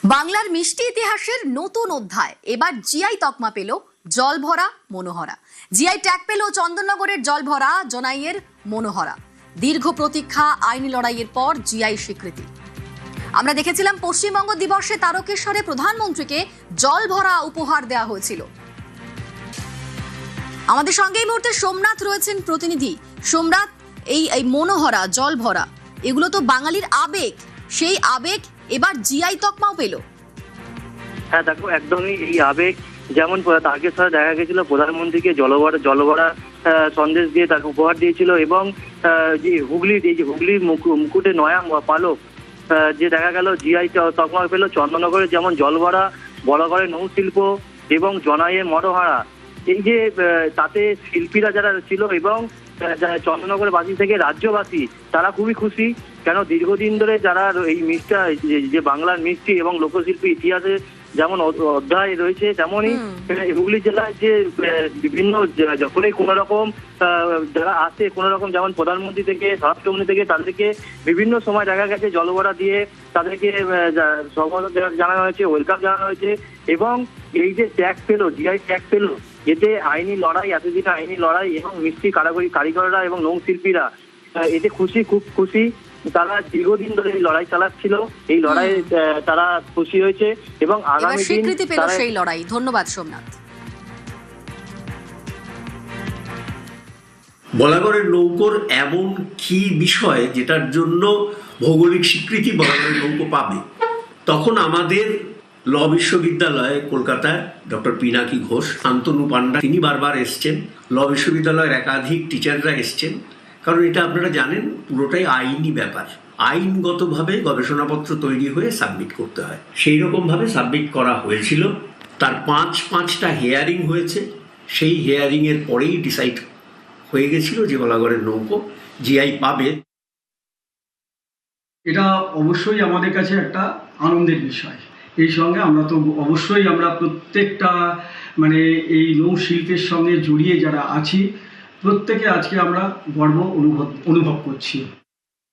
বাংলার মিষ্টি ইতিহাসের নতুন অধ্যায়। এবার জিআই তকমা পেল জলভরা মনোহরা। জিআই ট্যাগ পেল চন্দননগরের জলভরা জনাইয়ের মনোহরা। দীর্ঘ প্রতীক্ষা, আইনি লড়াইয়ের পর জিআই স্বীকৃতি। আমরা দেখেছিলাম পশ্চিমবঙ্গ দিবসে তারকেশ্বরে প্রধানমন্ত্রীকে জলভরা উপহার দেওয়া হয়েছিল। আমাদের সঙ্গে এই মুহূর্তে সোমনাথ রয়েছেন প্রতিনিধি। সোমনাথ, এই মনোহরা, জলভরা, এগুলো তো বাঙালির আবেগ, সেই আবেগ এবার জিআই তকমাও পেল। হ্যাঁ দেখো, একদমই এই আবেগ। যেমন তারকেশ্বরে দেখা গেছিল প্রধানমন্ত্রীকে জলভরা সন্দেশ দিয়ে তাকে উপহার দিয়েছিল, এবং যে হুগলির মুকুটে নয়া পালক যে দেখা গেল জিআই তকমা পেল চন্দননগরের, যেমন জলভরা, বড়গড়ের নৌশিল্প এবং জনাইয়ের মনোহরা। এই যে তাতে শিল্পীরা যারা ছিল এবং চন্দননগরের বাসী থেকে রাজ্যবাসী, তারা খুবই খুশি। কেন দীর্ঘদিন ধরে যারা এই মিষ্টা, যে বাংলার মিষ্টি এবং লোকশিল্পী ইতিহাসে যেমন অধ্যায় রয়েছে, তেমনই হুগলি জেলায় যে বিভিন্ন যখনই কোনো রকম যারা আসে, কোনো রকম যেমন প্রধানমন্ত্রী থেকে স্বরাষ্ট্রমন্ত্রী থেকে, তাদেরকে বিভিন্ন সময় দেখা গেছে জলভরা দিয়ে তাদেরকে স্বাগত জানানো হয়েছে, ওয়েলকাম জানানো হয়েছে। এবং এই যে ট্যাগ পেলো, জিআই ট্যাগ পেলো, এতে আইনি লড়াই, এতদিনে আইনি লড়াই এবং মিষ্টি কারিগররা এবং নৌশিল্পীরা এতে খুশি, খুব খুশি। তারা দীর্ঘদিন ধরে এই লড়াই চালাচ্ছিল, এই লড়াই তারা খুশি হয়েছে এবং আগামী দিন স্বীকৃতি পেল সেই লড়াই। ধন্যবাদ সোমনাথ। বলাগড়ের নৌকোর এমন কি বিষয় যেটার জন্য ভৌগোলিক স্বীকৃতি বলাগড়ের নৌকো পাবে? তখন আমাদের ল বিশ্ববিদ্যালয়ে কলকাতায় ডক্টর পিনাকি ঘোষ, শান্তনু পান্ডা, তিনি বারবার এসছেন। ল বিশ্ববিদ্যালয়ের একাধিক টিচাররা এসছেন, কারণ এটা আপনারা জানেন পুরোটাই আইনি ব্যাপার। আইনগতভাবে গবেষণাপত্র তৈরি হয়ে সাবমিট করতে হয়, সেই রকমভাবে সাবমিট করা হয়েছিল। তার পাঁচটা হেয়ারিং হয়েছে। সেই হেয়ারিংয়ের পরেই ডিসাইড হয়ে গেছিল যে বলাগড়ের নৌকো জিআই পাবে। এটা অবশ্যই আমাদের কাছে একটা আনন্দের বিষয়। এই সঙ্গে আমরা তো অবশ্যই আমরা প্রত্যেকটা এই নৌশিল্পের সঙ্গে জড়িয়ে যারা আছি, প্রত্যেকে আজকে আমরা গর্ব অনুভব করছি।